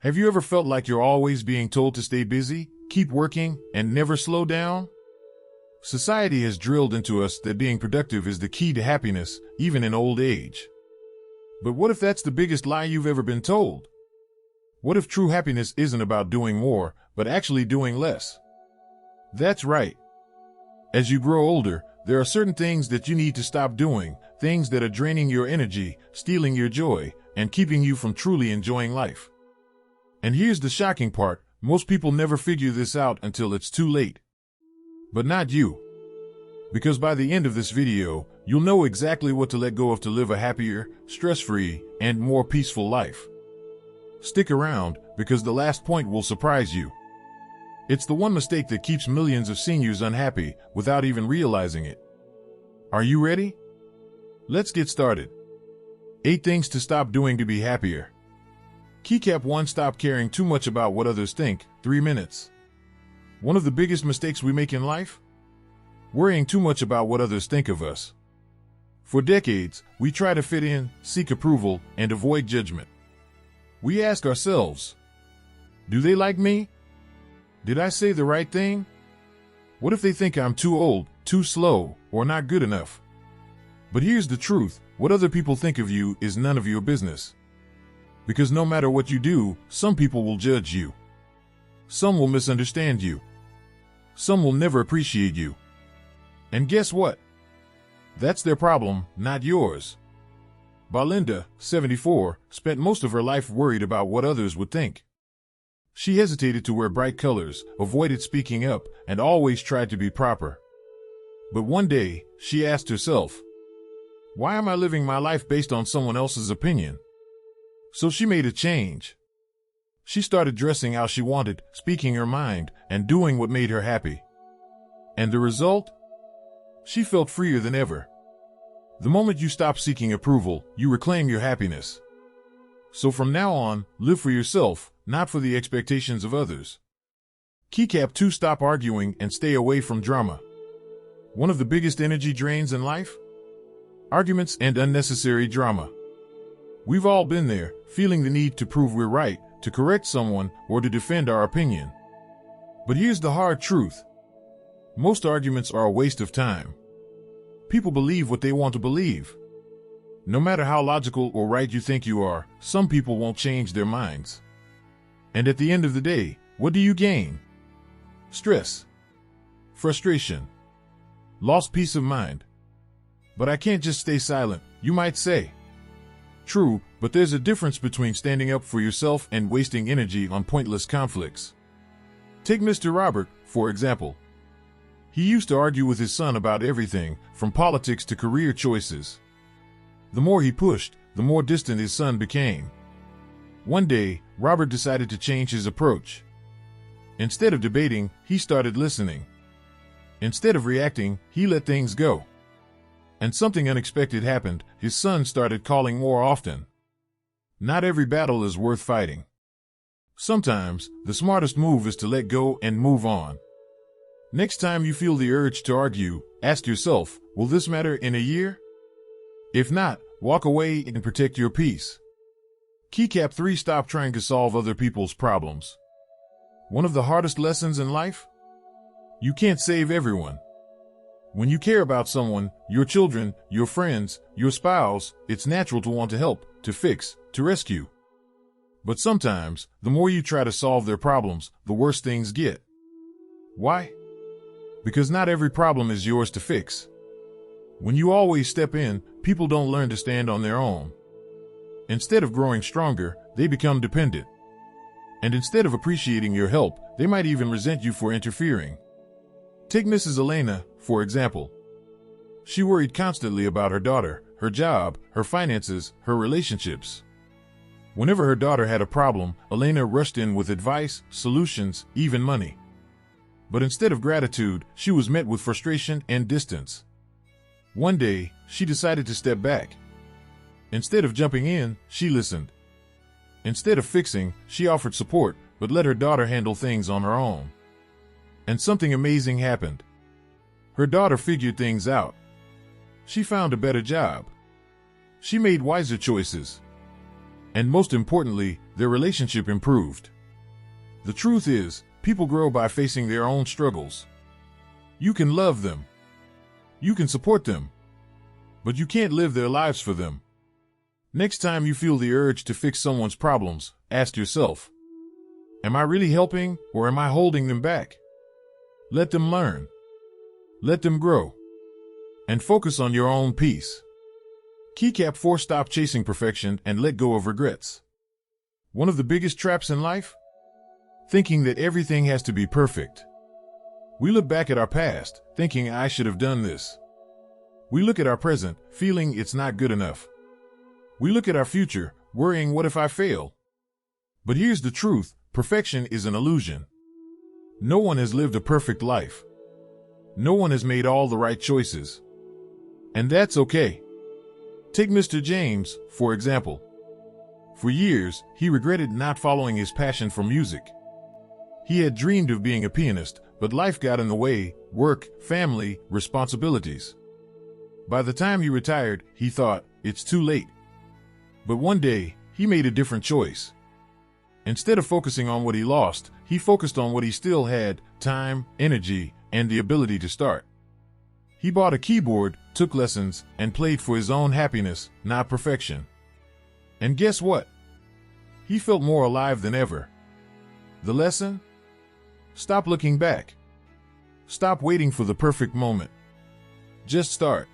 Have you ever felt like you're always being told to stay busy, keep working, and never slow down? Society has drilled into us that being productive is the key to happiness, even in old age. But what if that's the biggest lie you've ever been told? What if true happiness isn't about doing more, but actually doing less? That's right. As you grow older, there are certain things that you need to stop doing, things that are draining your energy, stealing your joy, and keeping you from truly enjoying life. And here's the shocking part, most people never figure this out until it's too late. But not you. Because by the end of this video, you'll know exactly what to let go of to live a happier, stress-free, and more peaceful life. Stick around, because the last point will surprise you. It's the one mistake that keeps millions of seniors unhappy without even realizing it. Are you ready? Let's get started. 8 things to stop doing to be happier. Keycap 1. Stop caring too much about what others think. 3 minutes. One of the biggest mistakes we make in life? Worrying too much about what others think of us. For decades, we try to fit in, seek approval, and avoid judgment. We ask ourselves, do they like me? Did I say the right thing? What if they think I'm too old, too slow, or not good enough? But here's the truth, what other people think of you is none of your business. Because no matter what you do, some people will judge you. Some will misunderstand you. Some will never appreciate you. And guess what? That's their problem, not yours. Belinda, 74, spent most of her life worried about what others would think. She hesitated to wear bright colors, avoided speaking up, and always tried to be proper. But one day, she asked herself, why am I living my life based on someone else's opinion? So she made a change. She started dressing how she wanted, speaking her mind, and doing what made her happy. And the result? She felt freer than ever. The moment you stop seeking approval, you reclaim your happiness. So from now on, live for yourself, not for the expectations of others. Keycap 2. Stop arguing and stay away from drama. One of the biggest energy drains in life? Arguments and unnecessary drama. We've all been there, feeling the need to prove we're right, to correct someone, or to defend our opinion. But here's the hard truth. Most arguments are a waste of time. People believe what they want to believe. No matter how logical or right you think you are, some people won't change their minds. And at the end of the day, what do you gain? Stress. Frustration. Lost peace of mind. But I can't just stay silent, you might say. True, but there's a difference between standing up for yourself and wasting energy on pointless conflicts. Take Mr. Robert, for example. He used to argue with his son about everything, from politics to career choices. The more he pushed, the more distant his son became. One day, Robert decided to change his approach. Instead of debating, he started listening. Instead of reacting, he let things go. And something unexpected happened, his son started calling more often. Not every battle is worth fighting. Sometimes, the smartest move is to let go and move on. Next time you feel the urge to argue, ask yourself, will this matter in a year? If not, walk away and protect your peace. Keycap 3. Stop trying to solve other people's problems. One of the hardest lessons in life? You can't save everyone. When you care about someone, your children, your friends, your spouse, it's natural to want to help, to fix, to rescue. But sometimes, the more you try to solve their problems, the worse things get. Why? Because not every problem is yours to fix. When you always step in, people don't learn to stand on their own. Instead of growing stronger, they become dependent. And instead of appreciating your help, they might even resent you for interfering. Take Mrs. Elena, for example. She worried constantly about her daughter, her job, her finances, her relationships. Whenever her daughter had a problem, Elena rushed in with advice, solutions, even money. But instead of gratitude, she was met with frustration and distance. One day, she decided to step back. Instead of jumping in, she listened. Instead of fixing, she offered support, but let her daughter handle things on her own. And something amazing happened. Her daughter figured things out. She found a better job. She made wiser choices. And most importantly, their relationship improved. The truth is, people grow by facing their own struggles. You can love them. You can support them. But you can't live their lives for them. Next time you feel the urge to fix someone's problems, ask yourself, am I really helping or am I holding them back? Let them learn. Let them grow. And focus on your own peace. Keycap 4. Stop chasing perfection and let go of regrets. One of the biggest traps in life? Thinking that everything has to be perfect. We look back at our past, thinking I should have done this. We look at our present, feeling it's not good enough. We look at our future, worrying what if I fail? But here's the truth, perfection is an illusion. No one has lived a perfect life. No one has made all the right choices. And that's okay. Take Mr. James, for example. For years, he regretted not following his passion for music. He had dreamed of being a pianist, but life got in the way, work, family, responsibilities. By the time he retired, he thought, it's too late. But one day, he made a different choice. Instead of focusing on what he lost, he focused on what he still had, time, energy, and the ability to start. He bought a keyboard, took lessons, and played for his own happiness, not perfection. And guess what? He felt more alive than ever. The lesson? Stop looking back. Stop waiting for the perfect moment. Just start.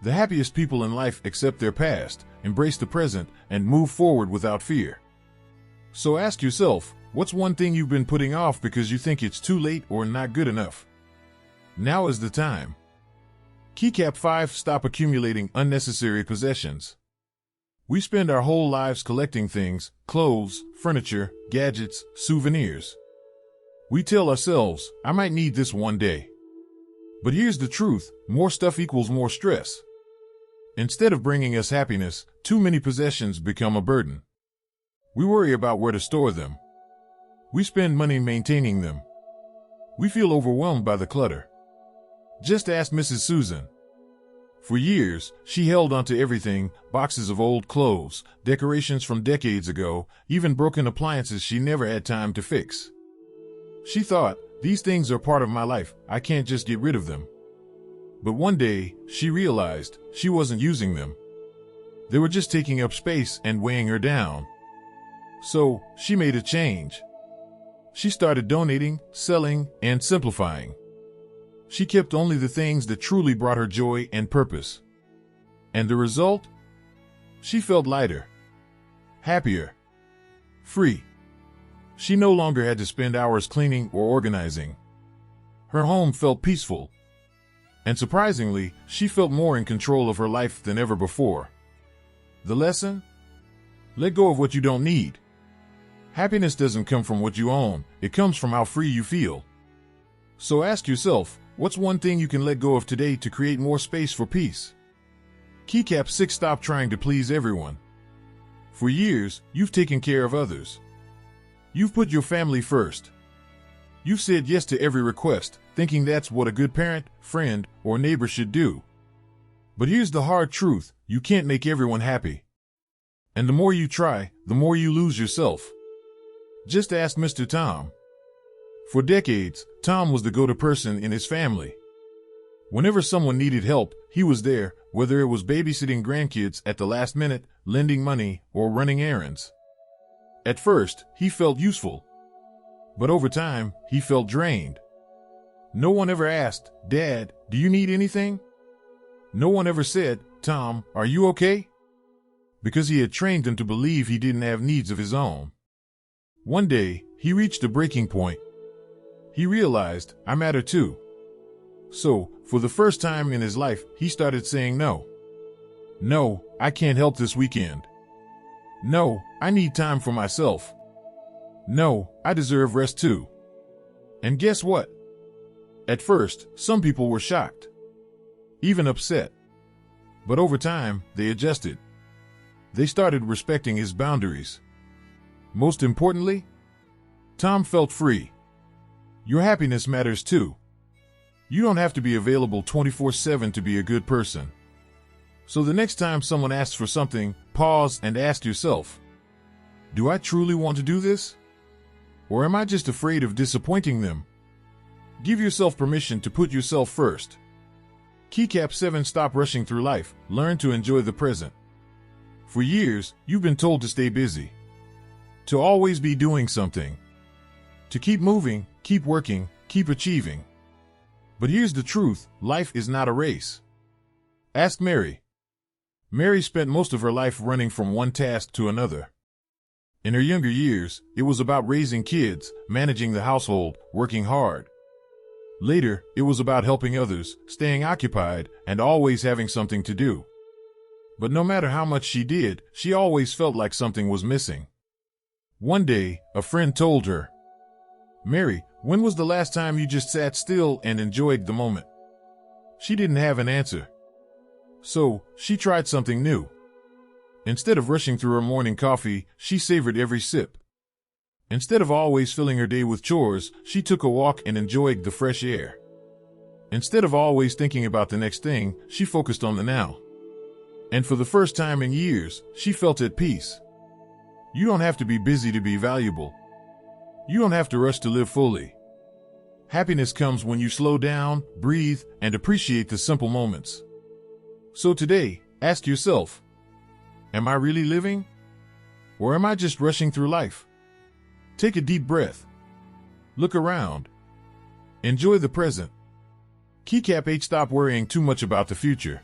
The happiest people in life accept their past, embrace the present, and move forward without fear. So ask yourself, what's one thing you've been putting off because you think it's too late or not good enough? Now is the time. Keycap 5. Stop accumulating unnecessary possessions. We spend our whole lives collecting things, clothes, furniture, gadgets, souvenirs. We tell ourselves, I might need this one day. But here's the truth, more stuff equals more stress. Instead of bringing us happiness, too many possessions become a burden. We worry about where to store them. We spend money maintaining them. We feel overwhelmed by the clutter. Just ask Mrs. Susan. For years, she held onto everything, boxes of old clothes, decorations from decades ago, even broken appliances she never had time to fix. She thought, these things are part of my life, I can't just get rid of them. But one day, she realized she wasn't using them. They were just taking up space and weighing her down. So, she made a change. She started donating, selling, and simplifying. She kept only the things that truly brought her joy and purpose. And the result? She felt lighter, happier, free. She no longer had to spend hours cleaning or organizing. Her home felt peaceful. And surprisingly, she felt more in control of her life than ever before. The lesson? Let go of what you don't need. Happiness doesn't come from what you own, it comes from how free you feel. So ask yourself, what's one thing you can let go of today to create more space for peace? Keycap 6. Stop trying to please everyone. For years, you've taken care of others. You've put your family first. You've said yes to every request, thinking that's what a good parent, friend, or neighbor should do. But here's the hard truth, you can't make everyone happy. And the more you try, the more you lose yourself. Just ask Mr. Tom. For decades, Tom was the go-to person in his family. Whenever someone needed help, he was there, whether it was babysitting grandkids at the last minute, lending money, or running errands. At first, he felt useful. But over time, he felt drained. No one ever asked, Dad, do you need anything? No one ever said, Tom, are you okay? Because he had trained him to believe he didn't have needs of his own. One day, he reached a breaking point. He realized, I matter too. So, for the first time in his life, he started saying no. No, I can't help this weekend. No, I need time for myself. No, I deserve rest too. And guess what? At first, some people were shocked, even upset. But over time, they adjusted. They started respecting his boundaries. Most importantly, Tom felt free. Your happiness matters too. You don't have to be available 24/7 to be a good person. So the next time someone asks for something, pause and ask yourself, Do I truly want to do this? Or am I just afraid of disappointing them? Give yourself permission to put yourself first. Keycap 7. Stop rushing through life. Learn to enjoy the present. For years, you've been told to stay busy, to always be doing something, to keep moving, keep working, keep achieving. But here's the truth, life is not a race. Ask Mary. Mary spent most of her life running from one task to another. In her younger years, it was about raising kids, managing the household, working hard. Later, it was about helping others, staying occupied, and always having something to do. But no matter how much she did, she always felt like something was missing. One day, a friend told her, "Mary, when was the last time you just sat still and enjoyed the moment?" She didn't have an answer. So, she tried something new. Instead of rushing through her morning coffee, she savored every sip. Instead of always filling her day with chores, she took a walk and enjoyed the fresh air. Instead of always thinking about the next thing, she focused on the now. And for the first time in years, she felt at peace. You don't have to be busy to be valuable. You don't have to rush to live fully. Happiness comes when you slow down, breathe, and appreciate the simple moments. So today, ask yourself, am I really living? Or am I just rushing through life? Take a deep breath. Look around. Enjoy the present. Keycap 8. Stop worrying too much about the future.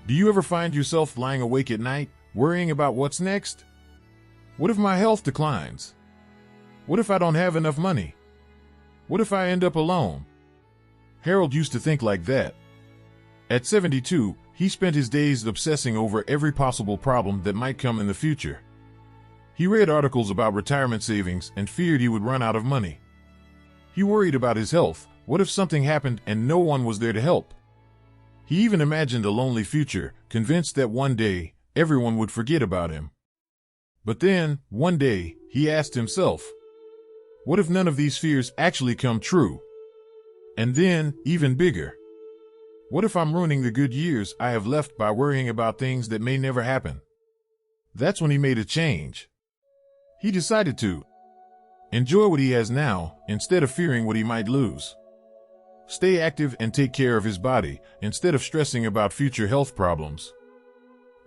Do you ever find yourself lying awake at night, worrying about what's next? What if my health declines? What if I don't have enough money? What if I end up alone? Harold used to think like that. At 72, he spent his days obsessing over every possible problem that might come in the future. He read articles about retirement savings and feared he would run out of money. He worried about his health. What if something happened and no one was there to help? He even imagined a lonely future, convinced that one day, everyone would forget about him. But then, one day, he asked himself, what if none of these fears actually come true? And then, even bigger, what if I'm ruining the good years I have left by worrying about things that may never happen? That's when he made a change. He decided to enjoy what he has now, instead of fearing what he might lose. Stay active and take care of his body, instead of stressing about future health problems.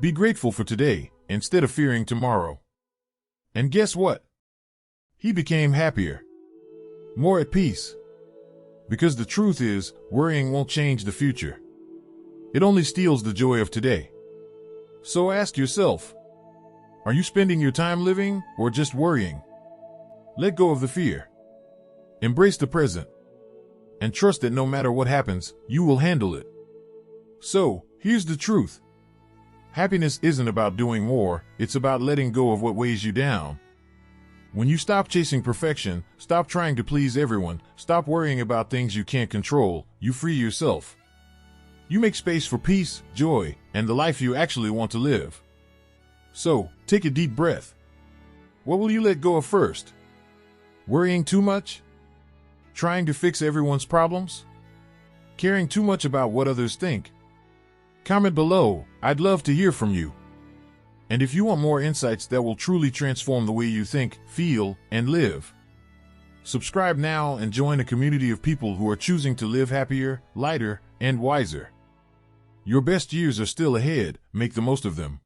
Be grateful for today, instead of fearing tomorrow. And guess what? He became happier, more at peace. Because the truth is, worrying won't change the future. It only steals the joy of today. So ask yourself, are you spending your time living or just worrying? Let go of the fear. Embrace the present. And trust that no matter what happens, you will handle it. So, here's the truth. Happiness isn't about doing more, it's about letting go of what weighs you down. When you stop chasing perfection, stop trying to please everyone, stop worrying about things you can't control, you free yourself. You make space for peace, joy, and the life you actually want to live. So, take a deep breath. What will you let go of first? Worrying too much? Trying to fix everyone's problems? Caring too much about what others think? Comment below, I'd love to hear from you. And if you want more insights that will truly transform the way you think, feel, and live, subscribe now and join a community of people who are choosing to live happier, lighter, and wiser. Your best years are still ahead, make the most of them.